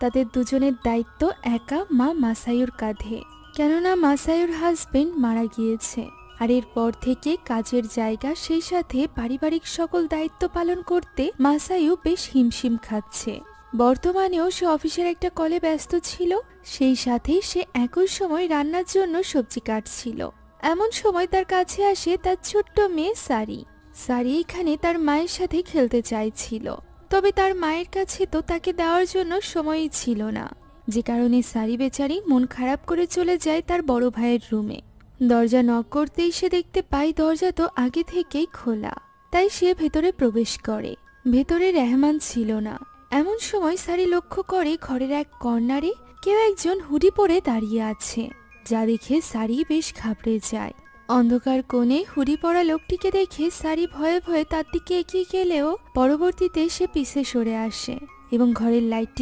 তাদের দুজনের দায়িত্ব একা মা মাসায়ুর কাঁধে, কেননা মাসায়ুর হাজবেন্ড মারা গিয়েছে। আর এরপর থেকে কাজের জায়গা সেই সাথে পারিবারিক সকল দায়িত্ব পালন করতে মাসায়ু বেশ হিমশিম খাচ্ছে। বর্তমানেও সে অফিসের একটা কলে ব্যস্ত ছিল, সেই সাথে সে একই সময় রান্নার জন্য সবজি কাটছিল। এমন সময় তার কাছে আসে তার ছোট্ট মেয়ে সারি। সারি এখানে তার মায়ের সাথে খেলতে চাইছিল, তবে তার মায়ের কাছে তো তাকে দেওয়ার জন্য সময়ই ছিল না, যে কারণে সারি বেচারি মন খারাপ করে চলে যায় তার বড় ভাইয়ের রুমে। দরজা নক করতেই সে দেখতে পায় দরজা তো আগে থেকেই খোলা, তাই সে ভেতরে প্রবেশ করে। ভেতরে রেহমান ছিল না। এমন সময় সারি লক্ষ্য করে ঘরের এক কর্নারে কেউ একজন হুডি পরে দাঁড়িয়ে আছে, যা দেখে সারি বেশ ঘাবড়ে যায়। অন্ধকার কোণে হুডি পরা লোকটিকে দেখে সারি ভয়ে ভয়ে তার দিকে এগিয়ে গেলেও পরবর্তীতে সে পিছে সরে আসে এবং ঘরের লাইটটি